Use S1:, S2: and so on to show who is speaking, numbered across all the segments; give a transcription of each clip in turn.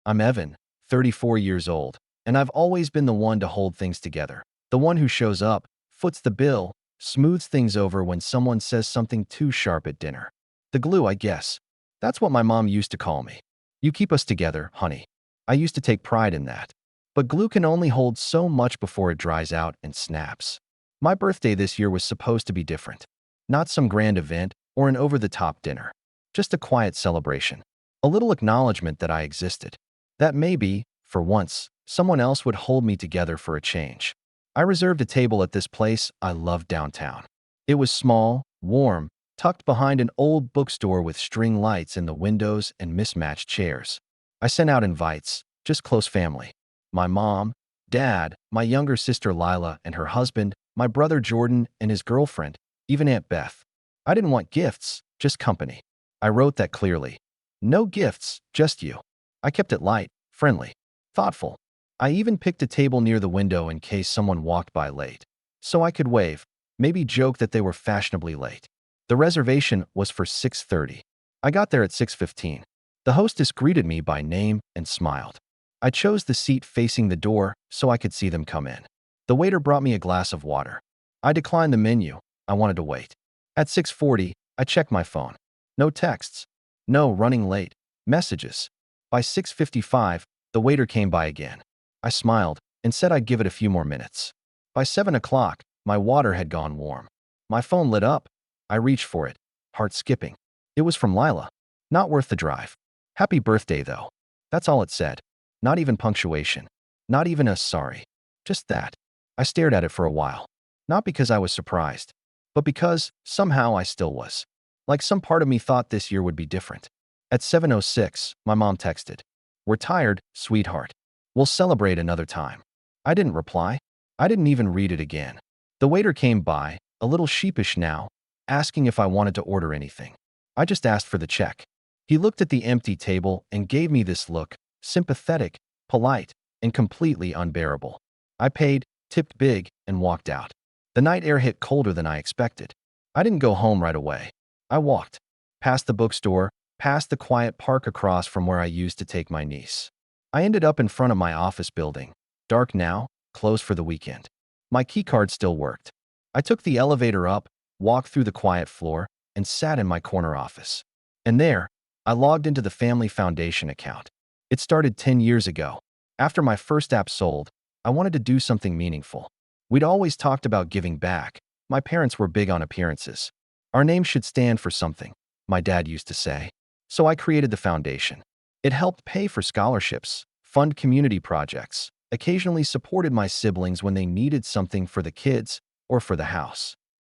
S1: I'm Evan, 34 years old, and I've always been the one to hold things together. The one who shows up, foots the bill, smooths things over when someone says something too sharp at dinner. The glue, I guess. That's what my mom used to call me. You keep us together, honey. I used to take pride in that. But glue can only hold so much before it dries out and snaps. My birthday this year was supposed to be different. Not some grand event or an over-the-top dinner. Just a quiet celebration. A little acknowledgement that I existed. That maybe, for once, someone else would hold me together for a change. I reserved a table at this place I loved downtown. It was small, warm, tucked behind an old bookstore with string lights in the windows and mismatched chairs. I sent out invites, just close family. My mom, dad, my younger sister Lila and her husband, my brother Jordan and his girlfriend, even Aunt Beth. I didn't want gifts, just company. I wrote that clearly. No gifts, just you. I kept it light, friendly, thoughtful. I even picked a table near the window in case someone walked by late. So I could wave, maybe joke that they were fashionably late. The reservation was for 6:30. I got there at 6:15. The hostess greeted me by name and smiled. I chose the seat facing the door so I could see them come in. The waiter brought me a glass of water. I declined the menu. I wanted to wait. At 6:40, I checked my phone. No texts. No running late. Messages. By 6:55, the waiter came by again. I smiled and said I'd give it a few more minutes. By 7 o'clock, my water had gone warm. My phone lit up. I reached for it, heart skipping. It was from Lila. Not worth the drive. Happy birthday, though. That's all it said. Not even punctuation. Not even a sorry. Just that. I stared at it for a while. Not because I was surprised, but because, somehow, I still was. Like some part of me thought this year would be different. At 7:06, my mom texted. We're tired, sweetheart. We'll celebrate another time. I didn't reply. I didn't even read it again. The waiter came by, a little sheepish now, asking if I wanted to order anything. I just asked for the check. He looked at the empty table and gave me this look, sympathetic, polite, and completely unbearable. I paid, tipped big, and walked out. The night air hit colder than I expected. I didn't go home right away. I walked. Past the bookstore, past the quiet park across from where I used to take my niece. I ended up in front of my office building. Dark now, closed for the weekend. My keycard still worked. I took the elevator up, walked through the quiet floor, and sat in my corner office. And there, I logged into the Family Foundation account. It started 10 years ago. After my first app sold, I wanted to do something meaningful. We'd always talked about giving back. My parents were big on appearances. Our name should stand for something, my dad used to say. So I created the foundation. It helped pay for scholarships, fund community projects, occasionally supported my siblings when they needed something for the kids or for the house.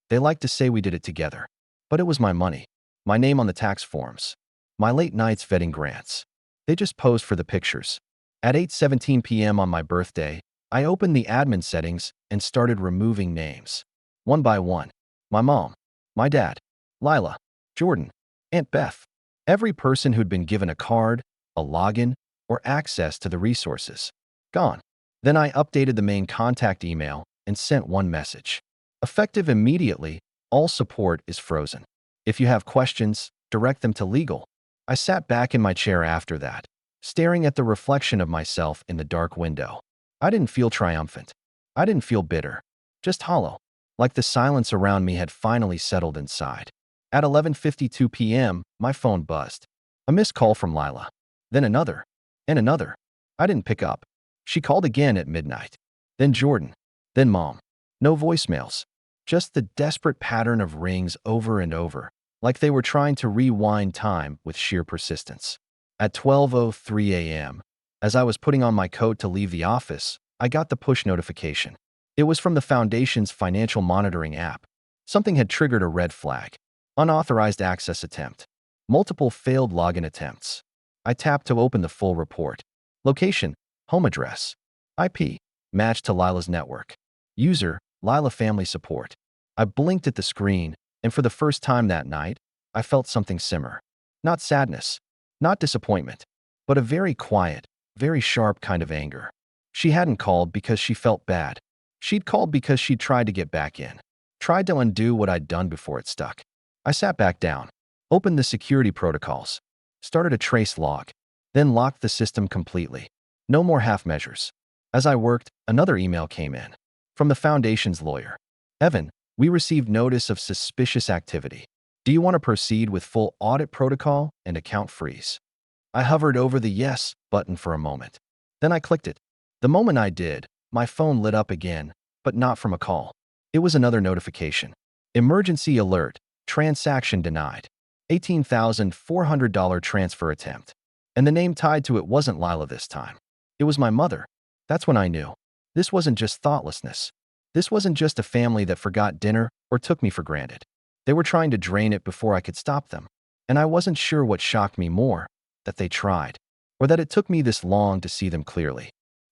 S1: They liked to say we did it together, but it was my money, my name on the tax forms, my late nights vetting grants. They just posed for the pictures. At 8:17 p.m. on my birthday, I opened the admin settings and started removing names. One by one. My mom, my dad, Lila, Jordan, Aunt Beth. Every person who'd been given a card, a login, or access to the resources. Gone. Then I updated the main contact email and sent one message. Effective immediately, all support is frozen. If you have questions, direct them to legal. I sat back in my chair after that, staring at the reflection of myself in the dark window. I didn't feel triumphant. I didn't feel bitter. Just hollow, like the silence around me had finally settled inside. At 11:52 p.m., my phone buzzed. A missed call from Lila. Then another. And another. I didn't pick up. She called again at midnight. Then Jordan. Then Mom. No voicemails. Just the desperate pattern of rings over and over, like they were trying to rewind time with sheer persistence. At 12:03 a.m., as I was putting on my coat to leave the office, I got the push notification. It was from the Foundation's financial monitoring app. Something had triggered a red flag. Unauthorized access attempt. Multiple failed login attempts. I tapped to open the full report. Location, home address. IP, matched to Lila's network. User, Lila Family Support. I blinked at the screen, and for the first time that night, I felt something simmer. Not sadness, not disappointment, but a very quiet, very sharp kind of anger. She hadn't called because she felt bad. She'd called because she'd tried to get back in. Tried to undo what I'd done before it stuck. I sat back down, opened the security protocols, started a trace log. then locked the system completely. No more half measures. As I worked, another email came in. From the foundation's lawyer. Evan, we received notice of suspicious activity. Do you want to proceed with full audit protocol and account freeze? I hovered over the yes button for a moment. Then I clicked it. The moment I did, my phone lit up again, but not from a call. It was another notification. Emergency alert. Transaction denied. $18,400 transfer attempt. And the name tied to it wasn't Lila this time. It was my mother. That's when I knew. This wasn't just thoughtlessness. This wasn't just a family that forgot dinner or took me for granted. They were trying to drain it before I could stop them. And I wasn't sure what shocked me more, that they tried, or that it took me this long to see them clearly.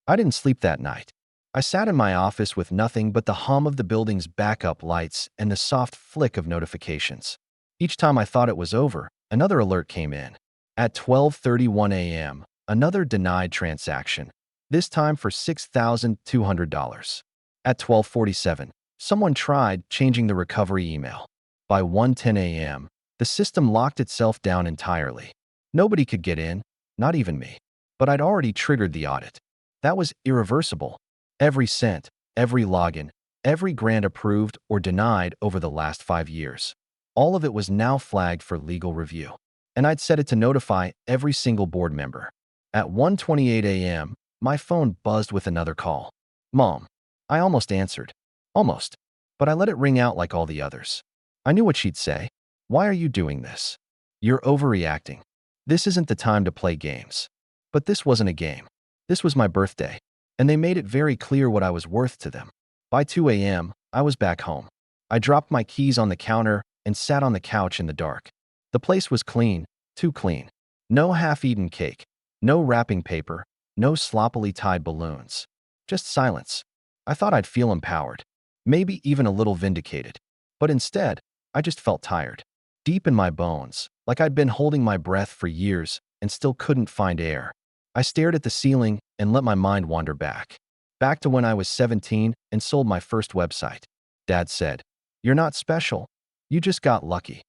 S1: I didn't sleep that night. I sat in my office with nothing but the hum of the building's backup lights and the soft flick of notifications. Each time I thought it was over, another alert came in. At 12:31 a.m., another denied transaction, this time for $6,200. At 12:47, someone tried changing the recovery email. By 1:10 a.m., the system locked itself down entirely. Nobody could get in, not even me. But I'd already triggered the audit. That was irreversible. Every cent, every login, every grant approved or denied over the last 5 years. All of it was now flagged for legal review. And I'd set it to notify every single board member. At 1:28 a.m., my phone buzzed with another call. Mom. I almost answered. Almost. But I let it ring out like all the others. I knew what she'd say. Why are you doing this? You're overreacting. This isn't the time to play games. But this wasn't a game. This was my birthday. And they made it very clear what I was worth to them. By 2 a.m., I was back home. I dropped my keys on the counter and sat on the couch in the dark. The place was clean, too clean. No half-eaten cake, no wrapping paper, no sloppily tied balloons. Just silence. I thought I'd feel empowered, maybe even a little vindicated. But instead, I just felt tired. Deep in my bones, like I'd been holding my breath for years and still couldn't find air. I stared at the ceiling and let my mind wander back. Back to when I was 17 and sold my first website. Dad said, "You're not special. You just got lucky."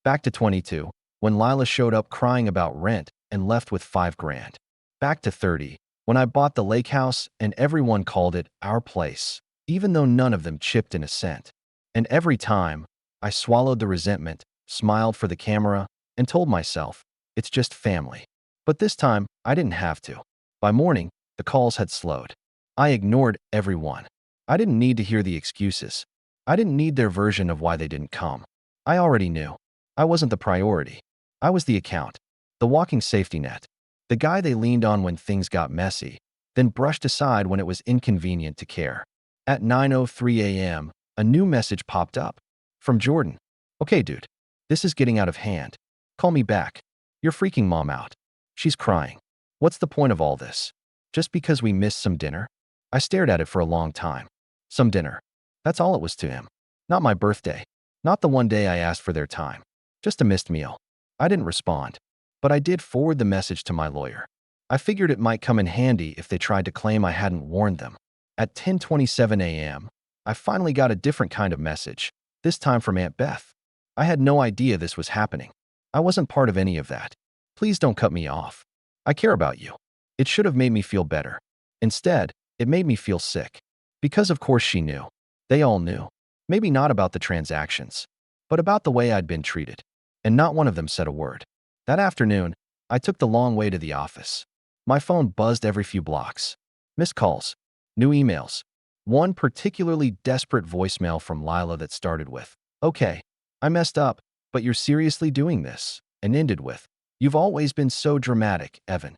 S1: Back to 22, when Lila showed up crying about rent and left with $5,000. Back to 30, when I bought the lake house and everyone called it our place, even though none of them chipped in a cent. And every time, I swallowed the resentment, smiled for the camera, and told myself, it's just family. But this time, I didn't have to. By morning, the calls had slowed. I ignored everyone. I didn't need to hear the excuses. I didn't need their version of why they didn't come. I already knew. I wasn't the priority. I was the account, the walking safety net, the guy they leaned on when things got messy, then brushed aside when it was inconvenient to care. At 9:03 a.m., a new message popped up. From Jordan. "Okay, dude. This is getting out of hand. Call me back. You're freaking mom out. She's crying. What's the point of all this? Just because we missed some dinner?" I stared at it for a long time. Some dinner. That's all it was to him. Not my birthday. Not the one day I asked for their time. Just a missed meal. I didn't respond. But I did forward the message to my lawyer. I figured it might come in handy if they tried to claim I hadn't warned them. At 10:27 a.m., I finally got a different kind of message, this time from Aunt Beth. I had no idea this was happening. I wasn't part of any of that. Please don't cut me off. I care about you. It should have made me feel better. Instead, it made me feel sick. Because of course she knew. They all knew. Maybe not about the transactions, but about the way I'd been treated. And not one of them said a word. That afternoon, I took the long way to the office. My phone buzzed every few blocks. Missed calls. New emails. One particularly desperate voicemail from Lila that started with, "Okay, I messed up, but you're seriously doing this," and ended with, "You've always been so dramatic, Evan."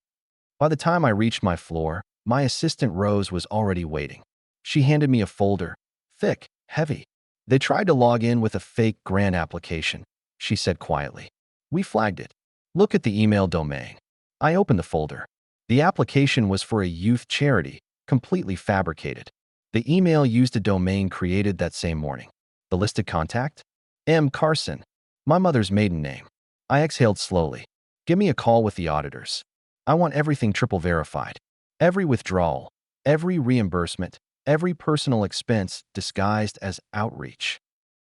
S1: By the time I reached my floor, my assistant Rose was already waiting. She handed me a folder. Thick, heavy. "They tried to log in with a fake grant application," she said quietly. "We flagged it. Look at the email domain." I opened the folder. The application was for a youth charity, completely fabricated. The email used a domain created that same morning. The listed contact? M. Carson, my mother's maiden name. I exhaled slowly. "Give me a call with the auditors. I want everything triple verified. Every withdrawal, every reimbursement, every personal expense disguised as outreach."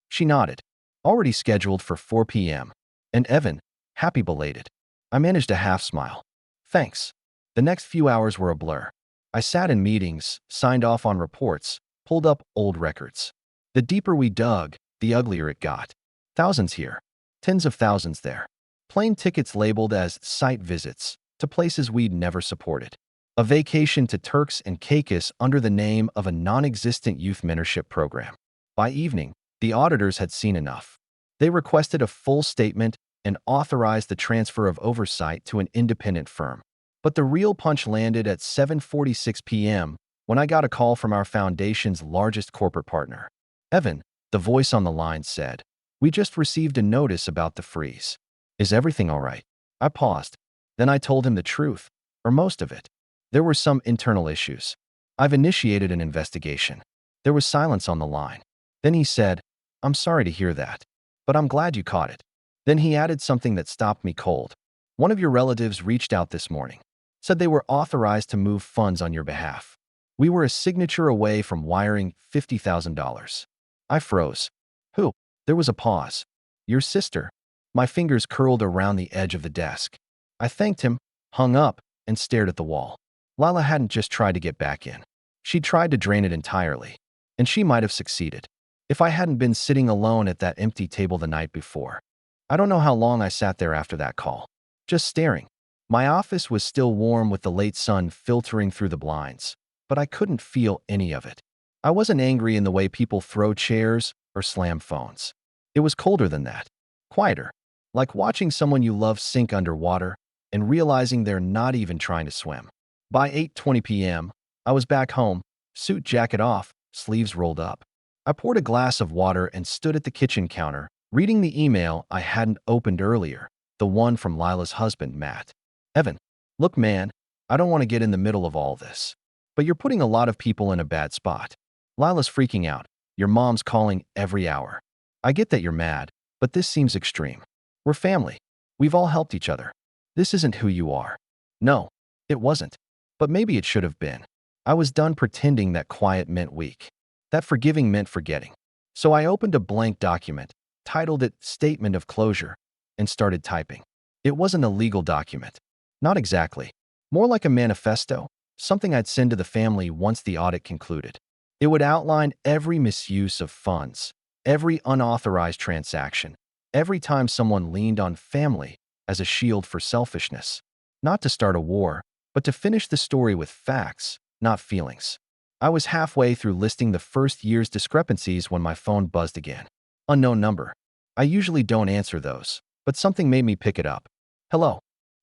S1: She nodded. "Already scheduled for 4 p.m. And Evan, happy belated." I managed a half smile. Thanks. The next few hours were a blur. I sat in meetings, signed off on reports, pulled up old records. The deeper we dug, the uglier it got. Thousands here, tens of thousands there. Plane tickets labeled as site visits to places we'd never supported. A vacation to Turks and Caicos under the name of a non-existent youth mentorship program. By evening, the auditors had seen enough. They requested a full statement and authorized the transfer of oversight to an independent firm. But the real punch landed at 7:46 p.m. when I got a call from our foundation's largest corporate partner. Evan, the voice on the line said, "We just received a notice about the freeze. Is everything all right?" I paused. Then I told him the truth, or most of it. There were some internal issues. I've initiated an investigation. There was silence on the line. Then he said, "I'm sorry to hear that, but I'm glad you caught it." Then he added something that stopped me cold. "One of your relatives reached out this morning, said they were authorized to move funds on your behalf. We were a signature away from wiring $50,000. I froze. "Who?" There was a pause. "Your sister." My fingers curled around the edge of the desk. I thanked him, hung up, and stared at the wall. Lila hadn't just tried to get back in. She'd tried to drain it entirely. And she might have succeeded if I hadn't been sitting alone at that empty table the night before. I don't know how long I sat there after that call, just staring. My office was still warm with the late sun filtering through the blinds, but I couldn't feel any of it. I wasn't angry in the way people throw chairs or slam phones. It was colder than that, quieter, like watching someone you love sink underwater and realizing they're not even trying to swim. By 8:20 p.m., I was back home, suit jacket off, sleeves rolled up. I poured a glass of water and stood at the kitchen counter, reading the email I hadn't opened earlier, the one from Lila's husband, Matt. "Evan, look man, I don't want to get in the middle of all this, but you're putting a lot of people in a bad spot. Lila's freaking out. Your mom's calling every hour. I get that you're mad, but this seems extreme. We're family. We've all helped each other. This isn't who you are." No, it wasn't. But maybe it should have been. I was done pretending that quiet meant weak, that forgiving meant forgetting. So I opened a blank document, titled it Statement of Closure, and started typing. It wasn't a legal document. Not exactly. More like a manifesto, something I'd send to the family once the audit concluded. It would outline every misuse of funds, every unauthorized transaction, every time someone leaned on family as a shield for selfishness. Not to start a war, but to finish the story with facts, not feelings. I was halfway through listing the first year's discrepancies when my phone buzzed again. Unknown number. I usually don't answer those, but something made me pick it up. "Hello."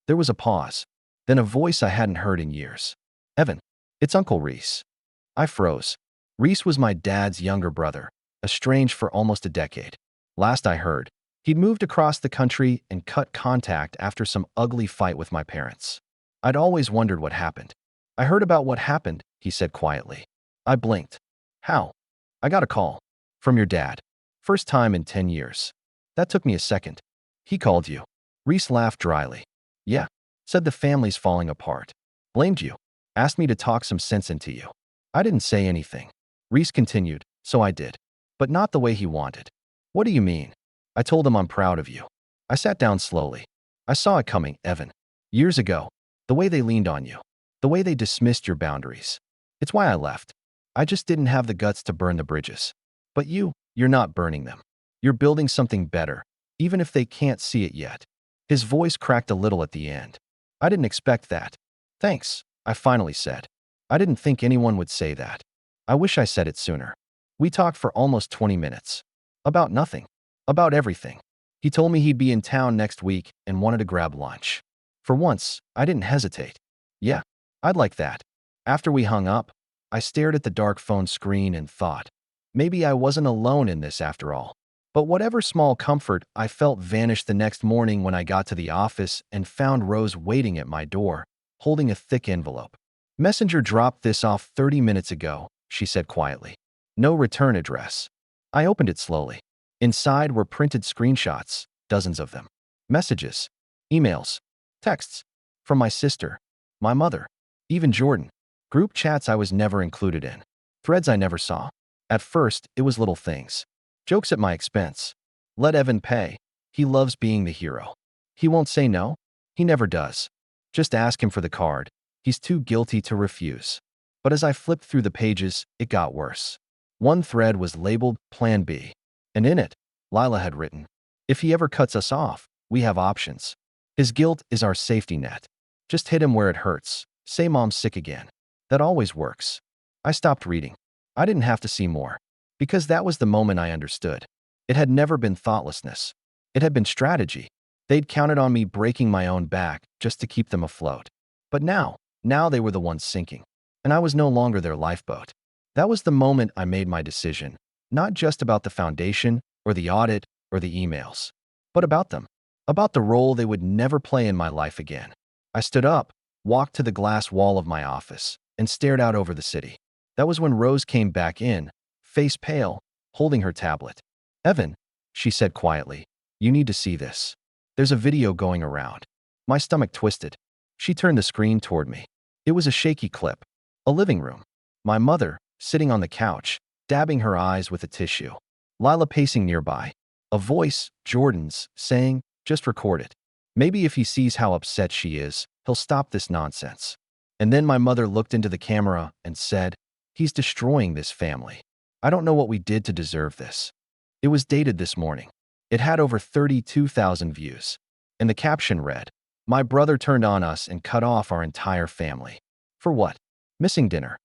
S1: There was a pause, then a voice I hadn't heard in years. "Evan, it's Uncle Reese." I froze. Reese was my dad's younger brother, estranged for almost a decade. Last I heard, he'd moved across the country and cut contact after some ugly fight with my parents. I'd always wondered what happened. "I heard about what happened," he said quietly. I blinked. "How?" "I got a call. From your dad. First time in 10 years. That took me a second." "He called you." Reese laughed dryly. "Yeah. Said the family's falling apart. Blamed you. Asked me to talk some sense into you." I didn't say anything. Reese continued, "So I did. But not the way he wanted." "What do you mean?" I told him I'm proud of you. I sat down slowly. "I saw it coming, Evan. Years ago. The way they leaned on you. The way they dismissed your boundaries. It's why I left. I just didn't have the guts to burn the bridges. But you're not burning them. You're building something better, even if they can't see it yet." His voice cracked a little at the end. "I didn't expect that." "Thanks," I finally said. "I didn't think anyone would say that. I wish I said it sooner." We talked for almost 20 minutes. About nothing. About everything. He told me he'd be in town next week and wanted to grab lunch. For once, I didn't hesitate. "Yeah, I'd like that." After we hung up, I stared at the dark phone screen and thought, maybe I wasn't alone in this after all. But whatever small comfort I felt vanished the next morning when I got to the office and found Rose waiting at my door, holding a thick envelope. "Messenger dropped this off 30 minutes ago," she said quietly. "No return address." I opened it slowly. Inside were printed screenshots, dozens of them. Messages, emails, texts, from my sister, my mother, even Jordan. Group chats I was never included in. Threads I never saw. At first, it was little things. Jokes at my expense. "Let Evan pay. He loves being the hero. He won't say no. He never does." Just ask him for the card. He's too guilty to refuse. But as I flipped through the pages, it got worse. One thread was labeled Plan B, and in it, Lila had written, "If he ever cuts us off, we have options. His guilt is our safety net. Just hit him where it hurts. Say mom's sick again. That always works." I stopped reading. I didn't have to see more. Because that was the moment I understood. It had never been thoughtlessness. It had been strategy. They'd counted on me breaking my own back just to keep them afloat. But now they were the ones sinking. And I was no longer their lifeboat. That was the moment I made my decision. Not just about the foundation, or the audit, or the emails. But about them. About the role they would never play in my life again. I stood up, walked to the glass wall of my office, and stared out over the city. That was when Rose came back in, face pale, holding her tablet. "Evan," she said quietly, "you need to see this. There's a video going around." My stomach twisted. She turned the screen toward me. It was a shaky clip. A living room. My mother, sitting on the couch, dabbing her eyes with a tissue. Lila pacing nearby. A voice, Jordan's, saying, "Just record it. Maybe if he sees how upset she is, he'll stop this nonsense." And then my mother looked into the camera and said, "He's destroying this family. I don't know what we did to deserve this." It was dated this morning. It had over 32,000 views. And the caption read, "My brother turned on us and cut off our entire family." For what? Missing dinner.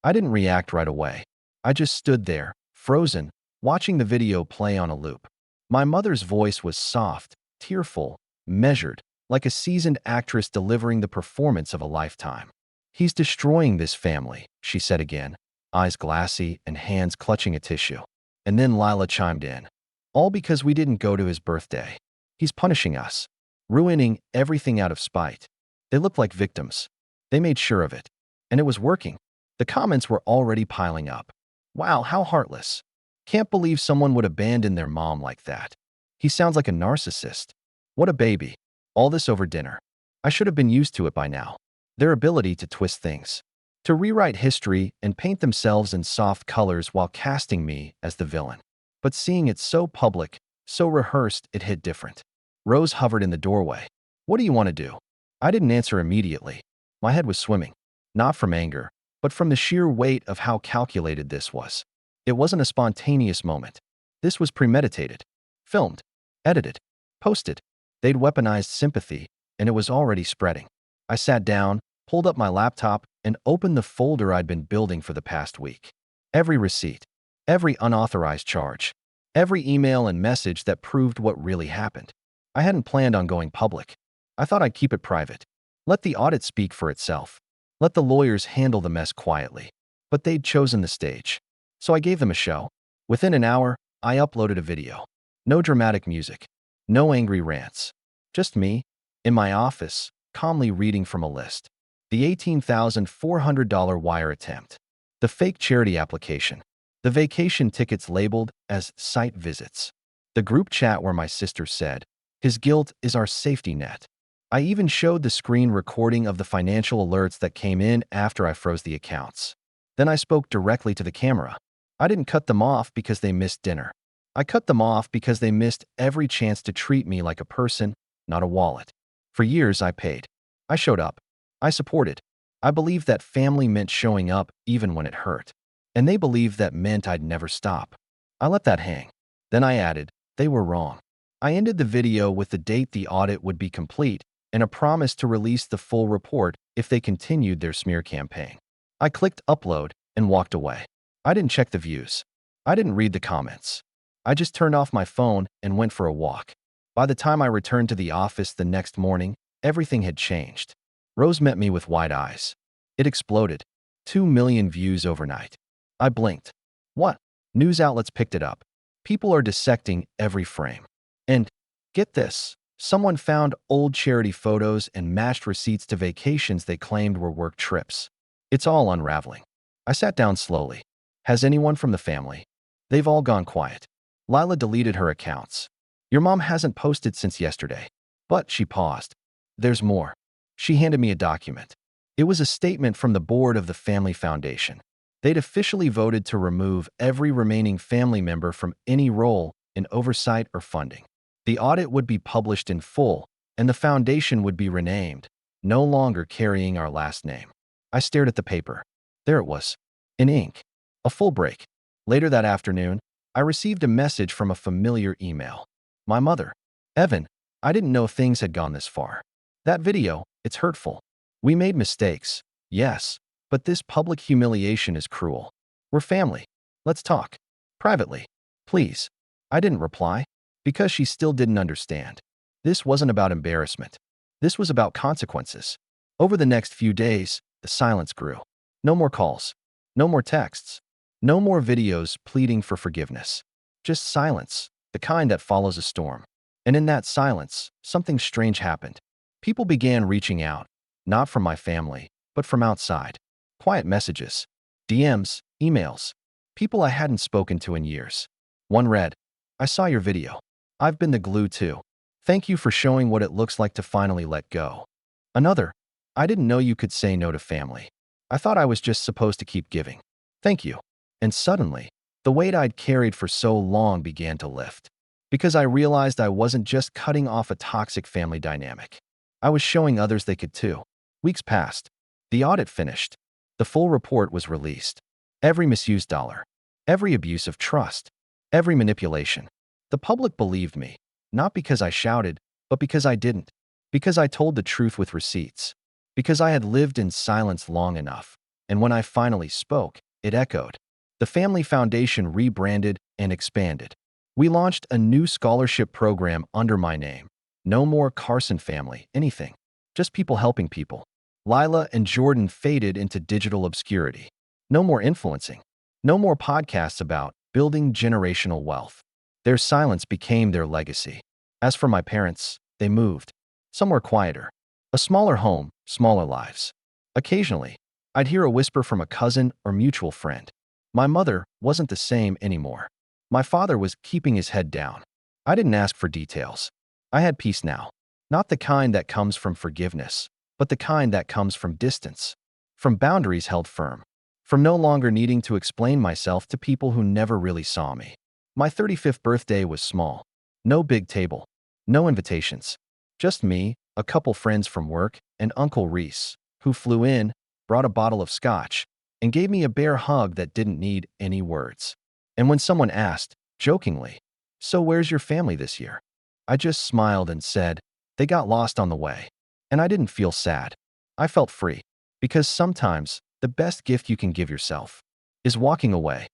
S1: I didn't react right away. I just stood there, frozen, watching the video play on a loop. My mother's voice was soft, tearful, measured, like a seasoned actress delivering the performance of a lifetime. "He's destroying this family," she said again, eyes glassy and hands clutching a tissue. And then Lila chimed in. "All because we didn't go to his birthday. He's punishing us, ruining everything out of spite." They looked like victims. They made sure of it. And it was working. The comments were already piling up. "Wow, how heartless. Can't believe someone would abandon their mom like that. He sounds like a narcissist. What a baby. All this over dinner." I should have been used to it by now. Their ability to twist things, to rewrite history and paint themselves in soft colors while casting me as the villain. But seeing it so public, so rehearsed, it hit different. Rose hovered in the doorway. "What do you want to do?" I didn't answer immediately. My head was swimming. Not from anger, but from the sheer weight of how calculated this was. It wasn't a spontaneous moment. This was premeditated. Filmed. Edited. Posted. They'd weaponized sympathy, and it was already spreading. I sat down, pulled up my laptop, and opened the folder I'd been building for the past week. Every receipt. Every unauthorized charge. Every email and message that proved what really happened. I hadn't planned on going public. I thought I'd keep it private. Let the audit speak for itself. Let the lawyers handle the mess quietly. But they'd chosen the stage. So I gave them a show. Within an hour, I uploaded a video. No dramatic music. No angry rants. Just me, in my office, calmly reading from a list. The $18,400 wire attempt. The fake charity application. The vacation tickets labeled as site visits. The group chat where my sister said, "His guilt is our safety net." I even showed the screen recording of the financial alerts that came in after I froze the accounts. Then I spoke directly to the camera. I didn't cut them off because they missed dinner. I cut them off because they missed every chance to treat me like a person, not a wallet. For years, I paid. I showed up. I supported. I believed that family meant showing up even when it hurt. And they believed that meant I'd never stop. I let that hang. Then I added, they were wrong. I ended the video with the date the audit would be complete and a promise to release the full report if they continued their smear campaign. I clicked upload and walked away. I didn't check the views. I didn't read the comments. I just turned off my phone and went for a walk. By the time I returned to the office the next morning, everything had changed. Rose met me with wide eyes. It exploded. 2 million views overnight. I blinked. What? News outlets picked it up. People are dissecting every frame. And, get this, someone found old charity photos and matched receipts to vacations they claimed were work trips. It's all unraveling. I sat down slowly. Has anyone from the family? They've all gone quiet. Lila deleted her accounts. Your mom hasn't posted since yesterday. But she paused. There's more. She handed me a document. It was a statement from the board of the Family Foundation. They'd officially voted to remove every remaining family member from any role in oversight or funding. The audit would be published in full, and the foundation would be renamed no longer carrying our last name. I stared at the paper. There it was, in ink. A full break. Later that afternoon, I received a message from a familiar email. My mother. Evan, I didn't know things had gone this far. That video, it's hurtful. We made mistakes, yes, but this public humiliation is cruel. We're family. Let's talk. Privately. Please. I didn't reply, because she still didn't understand. This wasn't about embarrassment. This was about consequences. Over the next few days, the silence grew. No more calls. No more texts. No more videos pleading for forgiveness. Just silence, the kind that follows a storm. And in that silence, something strange happened. People began reaching out, not from my family, but from outside. Quiet messages, DMs, emails, people I hadn't spoken to in years. One read, I saw your video. I've been the glue too. Thank you for showing what it looks like to finally let go. Another, I didn't know you could say no to family. I thought I was just supposed to keep giving. Thank you. And suddenly, the weight I'd carried for so long began to lift. Because I realized I wasn't just cutting off a toxic family dynamic. I was showing others they could too. Weeks passed. The audit finished. The full report was released. Every misused dollar. Every abuse of trust. Every manipulation. The public believed me. Not because I shouted, but because I didn't. Because I told the truth with receipts. Because I had lived in silence long enough. And when I finally spoke, it echoed. The Family Foundation rebranded and expanded. We launched a new scholarship program under my name. No more Carson family, anything. Just people helping people. Lila and Jordan faded into digital obscurity. No more influencing. No more podcasts about building generational wealth. Their silence became their legacy. As for my parents, they moved. Somewhere quieter. A smaller home, smaller lives. Occasionally, I'd hear a whisper from a cousin or mutual friend. My mother wasn't the same anymore. My father was keeping his head down. I didn't ask for details. I had peace now. Not the kind that comes from forgiveness, but the kind that comes from distance. From boundaries held firm. From no longer needing to explain myself to people who never really saw me. My 35th birthday was small. No big table. No invitations. Just me, a couple friends from work, and Uncle Reese, who flew in, brought a bottle of scotch, and gave me a bear hug that didn't need any words. And when someone asked, jokingly, so where's your family this year? I just smiled and said, they got lost on the way. And I didn't feel sad. I felt free. Because sometimes, the best gift you can give yourself is walking away.